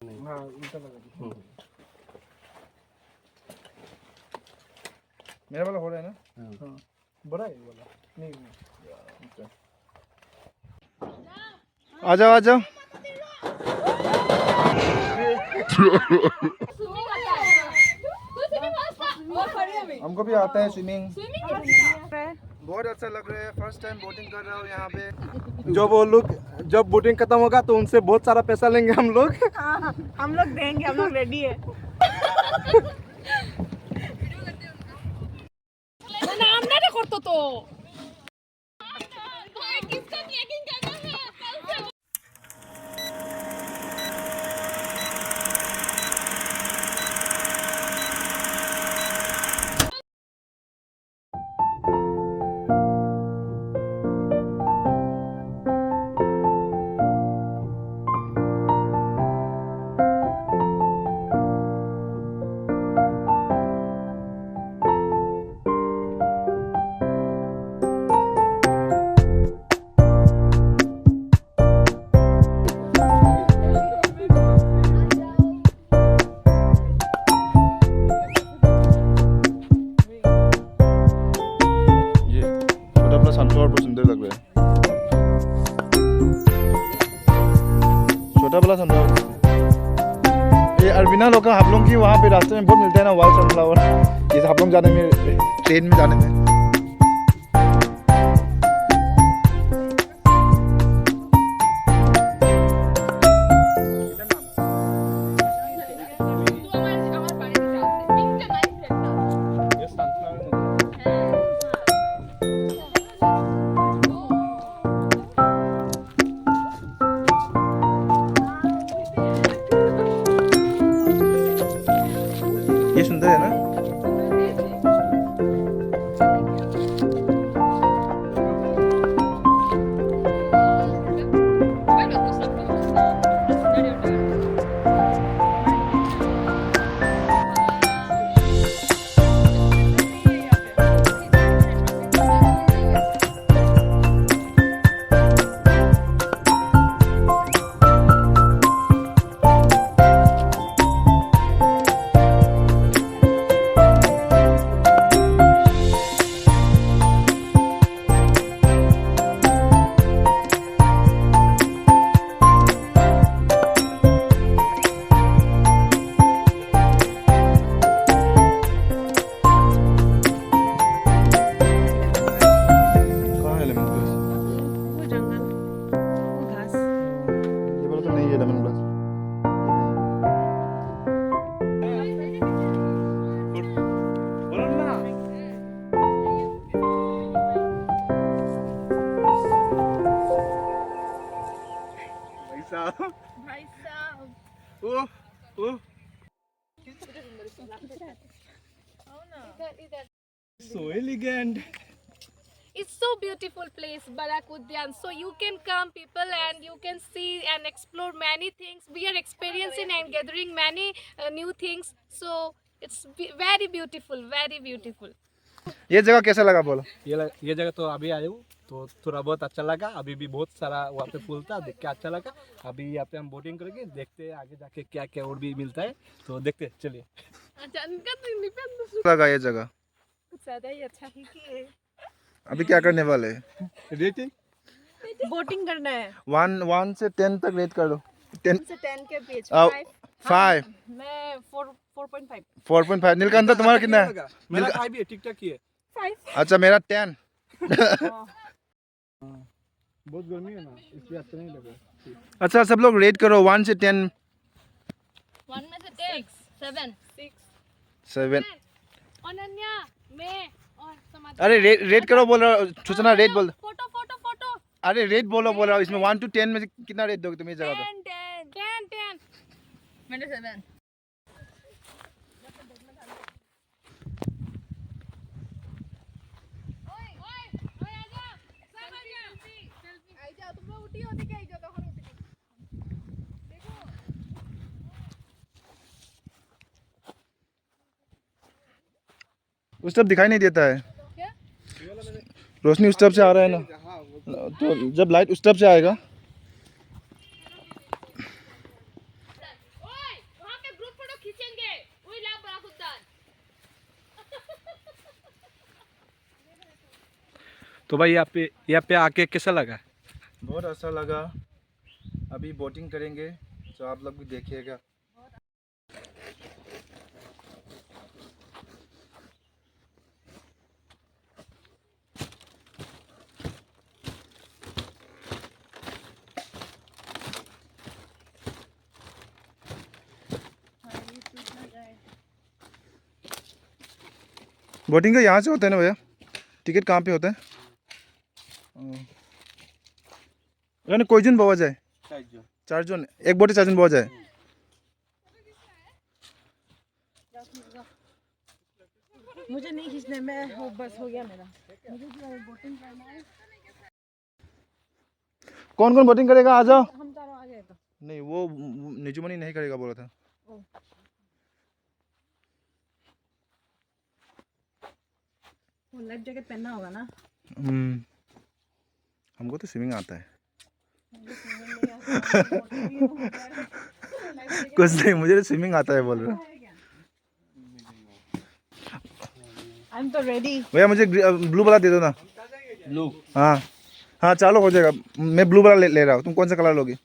हाँ उल्टा लगा दी। मेरा वाला हो रहा है ना? हाँ बड़ा है ये वाला। नहीं आ जाओ आ जाओ। हमको भी आता है स्विमिंग। बहुत अच्छा लग रहा है, फर्स्ट टाइम बोटिंग कर रहा हूँ यहाँ पे। जो वो लोग जब बोटिंग खत्म होगा तो उनसे बहुत सारा पैसा लेंगे हम लोग। हाँ, हम लोग देंगे, हम लोग रेडी है। नाम ना करतो तो भाई किसका ट्रैकिंग करना है कल से। सुंदर लग रहा है छोटा वाला सनफ्लावर। ये अरबिना लोग का हाफलोंग की वहाँ पे रास्ते में बहुत मिलता है ना वाइट सनफ्लावर। ये हाफलोंग जाने में, ट्रेन में जाने में। ये सुंदर है ना? भाई साहब So elegant. It's so beautiful place, Barak Udyan. So you can come people and you can see and explore many things. We are experiencing and gathering many new things. So it's very beautiful, very beautiful. ये जगह कैसा लगा बोलो? ये जगह तो अभी आए हूँ तो थोड़ा बहुत अच्छा लगा। अभी भी बहुत सारा वहाँ पे फूल था, देख के अच्छा लगा। अभी यहाँ पे हम बोटिंग करेंगे, देखते हैं आगे जाके क्या क्या और भी मिलता है, तो देखते हैं, चलिए। लगा ये जगह? कुछ ज्यादा ही अच्छा ही कि अभी क्या करने वाले हैं? रेटिंग बोटिंग करना है। 1 से 10 तक रेट कर दो। 10 से 10 के बीच 5। मैं 4.5। 4.5। नीलकंठ तुम्हारा कितना है? मेरा 5 ही है, ठीक ठाक ही है। 5। अच्छा मेरा 10। बहुत गर्मी है ना, इसलिए अच्छा नहीं लगा। अच्छा सब लोग रेट करो 1 से 10। 1 में से 10 7 7। अनन्या मैं और समाधि। अरे रेट करो बोल रहा हूँ, सूचना रेट बोल। Photo photo photo. अरे रेट बोलो बोल रहा हूँ, इसमें 1 to 10 में से कितना रेट दोगे तुम इस जगह पे? 10 मैंने 7। उस तरफ दिखाई नहीं देता है, रोशनी उस तरफ से आ रहा है ना, तो जब लाइट उस तरफ से आएगा तो भाई यहाँ पे आके कैसा लगा? बहुत अच्छा लगा। अभी बोटिंग करेंगे तो आप लोग भी देखिएगा। बोटिंग का यहाँ से होता है ना भैया? टिकट कहाँ पे होता है? यानी कोई जन बाबा जाए? 4 जन। एक बोटे 4 जन बाबा जाए? मुझे नहीं खींचने में हो, बस हो गया मेरा। मुझे बोटिंग करना है। कौन कौन बोटिंग करेगा? आ जाओ। हम चारों आ गए तो। नहीं, वो निजुमनी नहीं करेगा बोला था। वो लाइफ जैकेट पहनना होगा ना? हमको तो स्विमिंग आता है। कुछ नहीं, मुझे तो स्विमिंग आता है बोल रहा। आई एम तो रेडी। भैया मुझे ब्लू वाला दे दो ना। ब्लू? हाँ हाँ, चालू हो जाएगा। मैं ब्लू वाला ले रहा हूँ। तुम कौन सा कलर लोगे?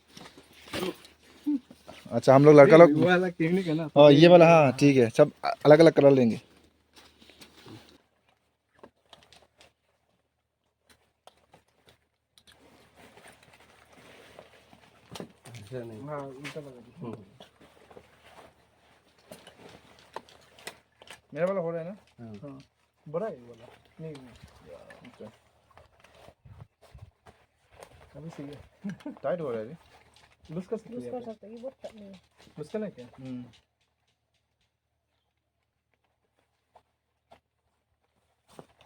अच्छा, हम लोग लड़का लोग वाला टेक्निक है ना। और ये वाला। हाँ ठीक है, सब अलग अलग कलर लेंगे। मेरा वाला हो रहा है ना? हाँ, बड़ा है वाला। नहीं अभी सही है। टाइट हो रहा है। लूज कर सकते हैं। सकते हैं, ये बहुत नहीं है। लूज करना है क्या?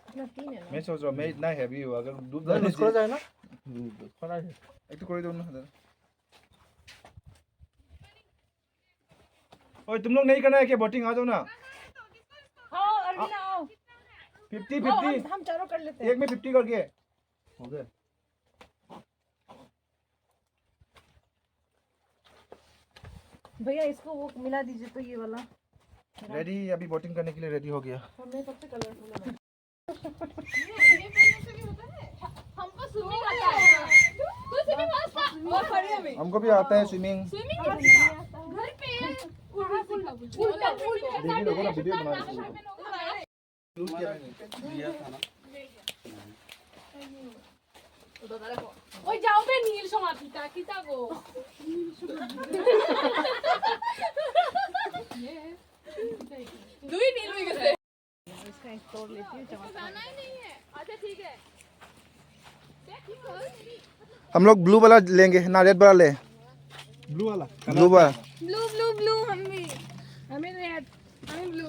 इतना 3 है ना? मैं सोच रहा हूँ मैं इतना हैवी हूँ, अगर डूब लूज कर जाए ना। खड़ा है। एक तो कोई दो ना। ओए तुम लोग नहीं करना है क्या बोटिंग? आ जाओ ना। हाँ अरविंद आओ। 50-50 हम चारों कर लेते हैं। एक में 50 करके हो गया। भैया इसको वो मिला दीजिए तो ये वाला। रेडी। अभी बोटिंग करने के लिए रेडी हो गया। हमें सबसे कलरफुल है। हमको स्विमिंग आता है। तू स्विमिंग आता है? और खड़ी है मैं। हमको भी आता है स्विमिंग। स्विमिंग घर पे उल्टा देखिए लोगों ना वीडियो बना रहे हैं। ওই যাও বে নীল সমাধিটা কি যাবো দুই নীল হয়ে গেছে इसका एक तोड़ लेती हूँ चमक। जाना ही नहीं है अच्छा ठीक है हम लोग ब्लू वाला लेंगे ना रेड वाला ले? ब्लू वाला। ब्लू वाला। ब्लू ब्लू ब्लू हम भी हमें रेड हमें ब्लू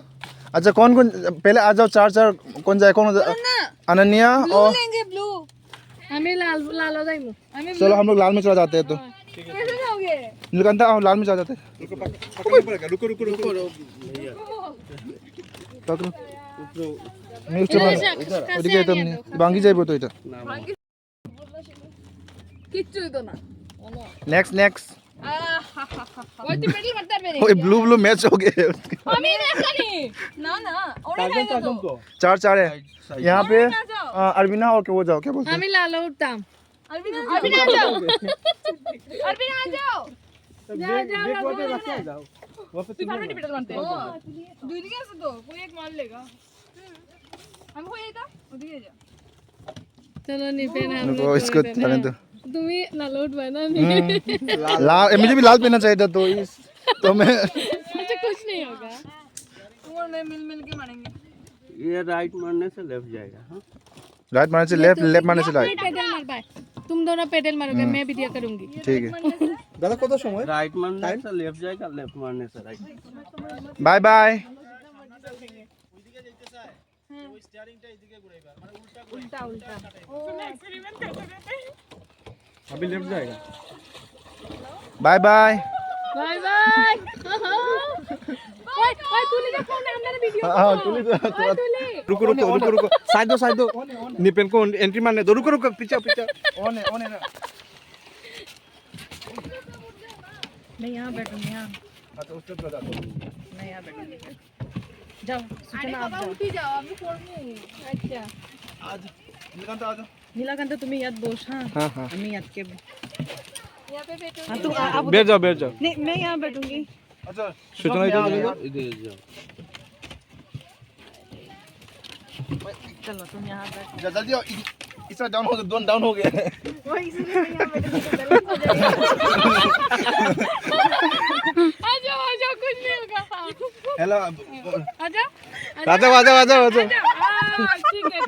अच्छा कौन कौन पहले आ जाओ? 4 कौन जाए? कौन? अनन्या और लेंगे ब्लू हमें लाल लाल हो जाएंगे हमें चलो हम लोग लाल में चला जाते हैं। तो कैसे जाओगे नीलकंठा हम लाल में चला जाते हैं। रुको। पकड़ो। मिल चला ओदिके तुम बांगी जाइबो तो इधर। কিচ্ছু তো না नेक्स्ट ওই তুই পেডল মারতে পারবে ओए ब्लू मैच हो गए। আমি দেখানি না না ওরে লাগে তো को 4 है यहाँ पे। अरविना और वो जाओ, क्या बोलते हैं? আমি লাল উঠতাম अरविना आ जाओ अरविना आ जाओ ब्रेक वाटर रख के जाओ। वापस তুই ফার্মেটি পেডল মারতে দুই দিকে আছে তো কোই এক মার लेगा আমি হয়ে যেতাম ওদিকে যা चलो निपेन हम उनको इसको चलें तो। तुम्ही लाल उठवाय ना लाल मुझे भी लाल पहनना चाहिए था तो मैं मुझे कुछ नहीं होगा और मैं मिल के मारेंगे। ये राइट मारने से लेफ्ट जाएगा। हाँ राइट मारने से लेफ्ट, लेफ्ट मारने से राइट। पेडल मार पाए तुम दोनों पेडल मारोगे मैं भी दिया करूंगी ठीक है। दादा कत समय? राइट मारने से लेफ्ट जाएगा, लेफ्ट मारने से राइट। Bye bye. उल्टा उल्टा अभी लेफ्ट जाएगा। Bye bye. बाय बाय ओए ओए तूने जो फोन हमने वीडियो हाँ तुली तो ओए तूने रुको साइड दो निपेन को एंट्री मारने दो। रुको पीछे ऑन है ना। मैं यहाँ बैठूंगी। यहाँ अच्छा उस तरफ लगा दो। मैं यहाँ बैठूंगी। जाओ सूचना आप जाओ। उठी जाओ আমি করব আচ্ছা नीलकंठ आ जाओ। नीलाकांत तुम्ही यात बोस हाँ हाँ हाँ आम्ही यात के यहाँ पे बैठो। हाँ तुम आप बैठ जाओ बैठ जाओ नहीं मैं यहाँ बैठूंगी अच्छा सूचना इधर जाओ। इधर जाओ। चलो तुम यहाँ बैठ जल्दी आओ। इसका डाउन हो गया, दोनों डाउन हो गया। वो इसलिए मैं यहाँ बैठूंगी तो गलत हो जाएगा आ जाओ कुछ नहीं होगा। हाँ। हेलो आ जाओ आ जाओ आ जाओ आ जाओ आ जाओ। हाँ, ठीक है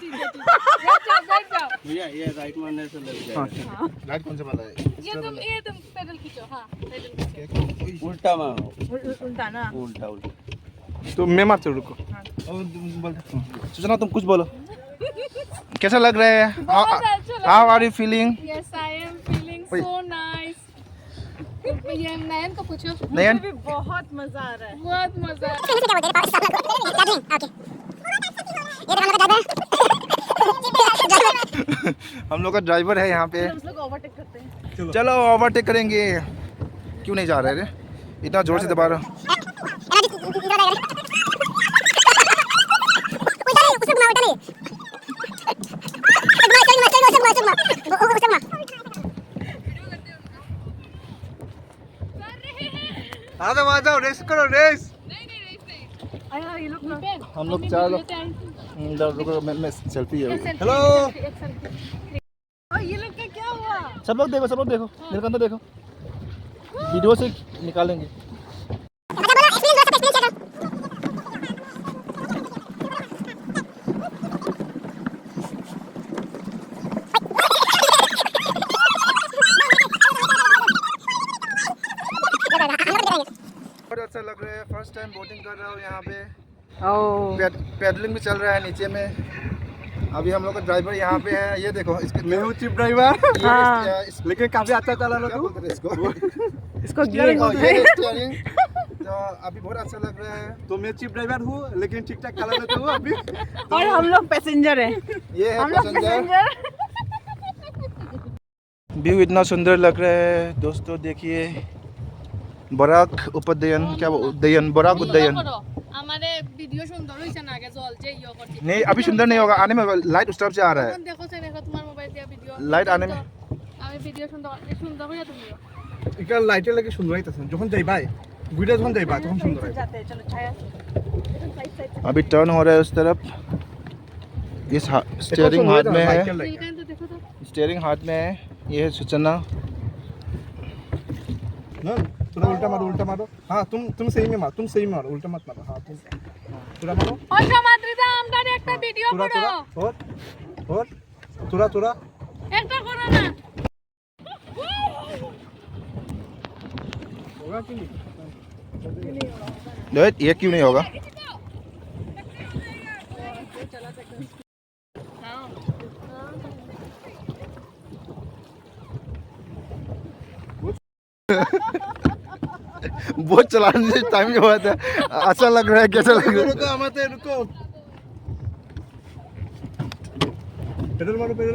बैठ जाओ। भैया ये राइट मारने से लेफ्ट जाएगा। लाइट कौन से वाला है? ये तुम पैडल खींचो। हाँ पैडल खींचो। उल्टा मारो। उल्टा ना उल्टा उल्टा। तो मैं मारता हूँ रुको। सूचना तुम कुछ बोलो। कैसा लग रहा है? बहुत अच्छा लग how are you feeling? Yes, I am feeling so nice. ये नयन को पूछो। नयन मुझे भी बहुत मजा आ रहा है बहुत मजा आया। हम लोग का ड्राइवर है यहाँ पे। हम लोग ओवरटेक करते हैं चलो ओवरटेक करेंगे। क्यों नहीं जा रहे रे? इतना जोर से दबा रहा हूँ। आ जाओ आ जाओ रेस करो रेस। आया ये लोग ना हम लोग चार लोग रुको, मैं सेल्फी है। हेलो और ये लोग का क्या हुआ सब लोग देखो नीलकंठ देखो। वीडियो से निकालेंगे। बहुत अच्छा लग रहा है। फर्स्ट टाइम बोटिंग कर रहा हूँ यहाँ पे। पैडलिंग भी चल रहा है नीचे में। अभी हम लोग का ड्राइवर यहाँ पे है। ये देखो इसके मैं हूँ चिप ड्राइवर। हाँ। लेकिन काफी अच्छा चला लो क्या तू। बोलते थे इसको? इसको गियरिंग और ये स्टीयरिंग तो अभी बहुत अच्छा लग रहा है। तो मैं चिप ड्राइवर हूँ लेकिन ठीक ठाक चला लेता हूँ अभी। और हम लोग पैसेंजर हैं ये है हम लोग पैसेंजर। व्यू इतना सुंदर लग रहा है दोस्तों। देखिए बराक उद्यान, क्या उद्यान, बराक उद्यान। हमारे वीडियो सुंदर হইছে না আগে জল যে ইয়া করছি। नहीं अभी सुंदर नहीं होगा, आने में लाइट उस तरफ से आ रहा है। এখন দেখো সে দেখো তোমার মোবাইল দিয়ে ভিডিও। लाइट आने में আমি ভিডিও সুন্দর হইয়া তুমিও। এটা লাইটের লাগে সুন্দর হইতাছে যখন যাইবা গুইটা যখন যাইবা তখন সুন্দর হয়। जाते हैं चलो छाया अभी टर्न हो रहा है उस तरफ। इस स्टीयरिंग हाथ में है। নীলকান্ত দেখো তো। स्टीयरिंग हाथ में है। ये है सूचना। ना थोड़ा उल्टा मारो। हाँ तुम सही में मारो, तुम सही में मारो, उल्टा मत मारो। हाँ तुम थोड़ा मारो। অসমাদ্রিতা আমদার একটা ভিডিও थोड़ा করো। और थोड़ा একটা করো না। होगा कि नहीं? ये क्यों नहीं होगा? बहुत चलाने से टाइम जो हुआ था। अच्छा लग रहा है, कैसा लग रहा है? रुको आमाते रुको। पेडल मारो पेडल।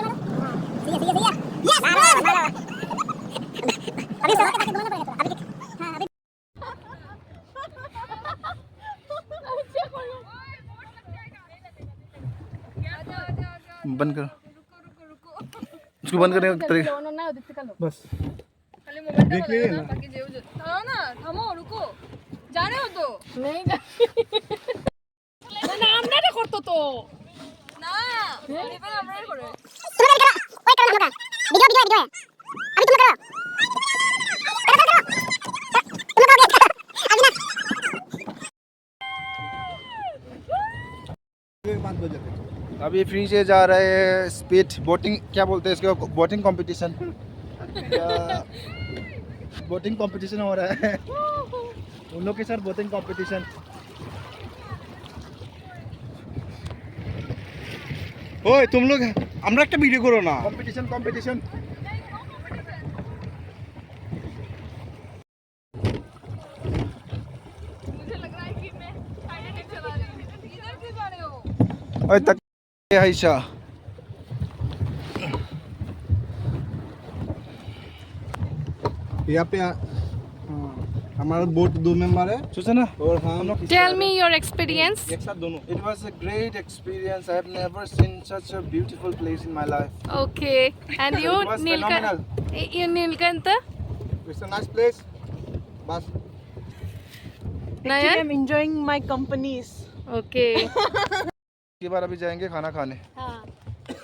बंद करो इसको, बंद करने का तरीका। না ওদিক থেকে লো। बस খালি মোবাইলটা देख लिए ना। বাকি যেও যে। দাঁড়াও না, থামো রুকো। জানে ও তো। নেই না আমরাটা করতো তো। না, এবার আমরাই করে। अभी फ्री से जा रहे हैं स्पीड बोटिंग, क्या बोलते हैं इसको, बोटिंग कंपटीशन। बोटिंग कंपटीशन हो रहा है उन लोग के साथ, बोटिंग कंपटीशन। ओए तुम लोग আমরা একটা ভিডিও করো না। Competition competition. मुझे लग रहा है कि मैं टाइटैनिक चला रही हूँ। इधर क्यों जा रहे हो? ओए तक है ईशा। यहाँ पे हमारा बोट 2 मेंबर है सूचना और हम लोग Tell me your experience. एक साथ दोनों. It was a great experience. I have never seen such a beautiful place in my life. Okay. And you, It was phenomenal. Nilkanta? It's a nice place. बस Actually, Nayan? I'm enjoying my companies. Okay. की बार अभी जाएंगे खाना खाने. हाँ.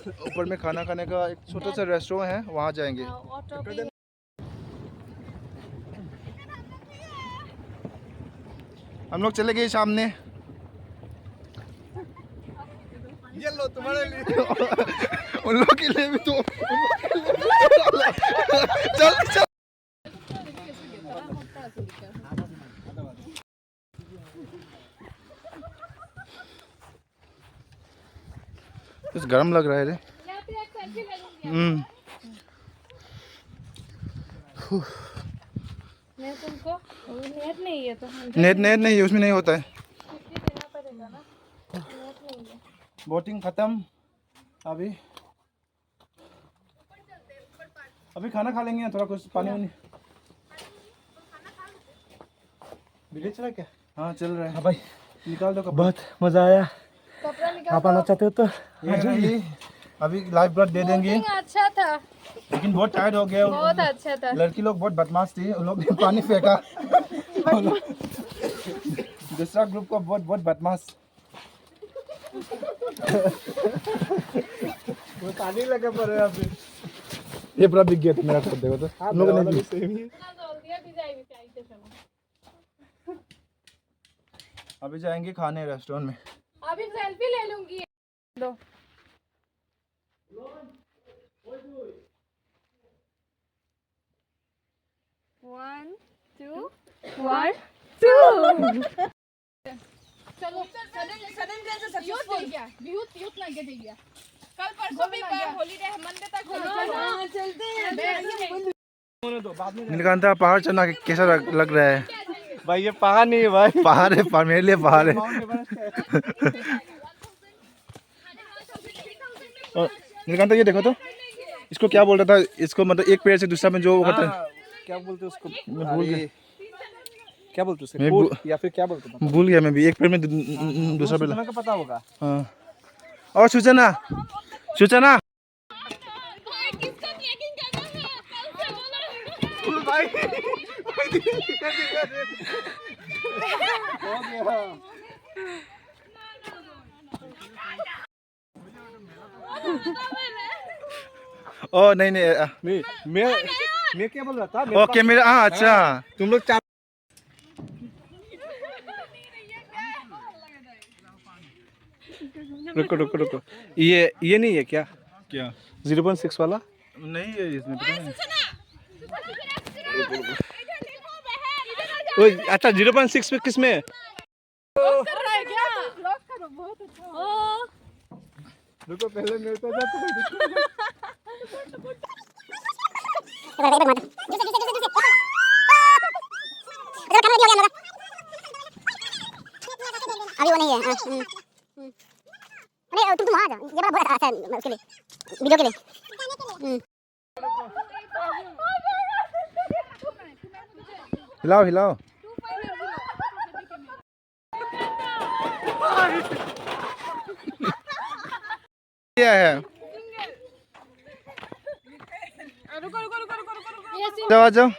ऊपर में खाना खाने का एक छोटा सा रेस्टोरेंट है, वहाँ जाएंगे. Auto भी हम लोग चले गए सामने. ये लो तुम्हारे लिए. उन लोग के लिए भी तो. चल चल. कुछ गर्म लग रहा है रे. यहाँ पे एक सेल्फी ले लूंगी. मैं तुमको नेट नहीं है तो नेट नहीं है, उसमें नहीं होता है. 50 देना पड़ेगा ना. नेट नहीं है. बोटिंग खत्म. अभी खाना खा लेंगे, थोड़ा कुछ पानी वानी. बिल्ली चला क्या? हाँ चल रहा है. हाँ भाई निकाल दो कपड़ा. बहुत मजा आया. कपड़ा निकाल. आप आना चाहते हो तो अभी लाइफ गार्ड दे देंगे, Boating अच्छा था. लेकिन बहुत टायर्ड हो गए. बहुत अच्छा था. लड़की लोग बहुत बदमाश थी, उन लोग ने पानी फेंका. दूसरा ग्रुप को बहुत बदमाश. वो पानी लगा पर है अभी. ये पूरा बिक गया था मेरा खुद. देखो तो हम लोग ने भी. जल्दी अभी जाएंगे चाहते समय. अभी जाएंगे खाने रेस्टोरेंट में. अभी सेल्फी ले लूंगी. लो. One, two. चलो Sudden plan से यूथ नहीं गया. यूथ नहीं गया. कल परसों भी हॉलीडे मंडे तक चलते हैं. नीलकांता, पहाड़ चढ़ना कैसा लग रहा है? भाई ये पहाड़ नहीं है भाई. पहाड़ है, मेरे लिए पहाड़ है. और नीलकांता ये देखो तो, इसको क्या बोल रहा था? इसको मतलब एक पेड़ से दूसरा में जो होता है, क्या बोलते हैं उसको? मैं भूल गया. क्या बोलते हैं मैं उसको? या फिर क्या बोलते हैं? भूल गया मैं भी. एक पेड़ में दूसरा पेड़. तुम्हें पता होगा. हाँ. और सूचना किसका ट्रैकिंग करना है? कल से बोला. भाई ओ नहीं. मैं क्या बोल रहा था? ओके मेरा. हाँ अच्छा. तुम लोग 4 रुको. ये नहीं है क्या? क्या 0.6 वाला? नहीं है इसमें, पता नहीं. ओए अच्छा 0.6 में किस में? कर रहा है क्या? ब्लॉग करो. बहुत अच्छा. रुको पहले मेरे को जाता अभी वो नहीं है. अरे तुम वहाँ आ जाओ. ये बड़ा बहुत अच्छा है उसके लिए, वीडियो के लिए. हिलाओ. क्या है? रुको. आ जाओ.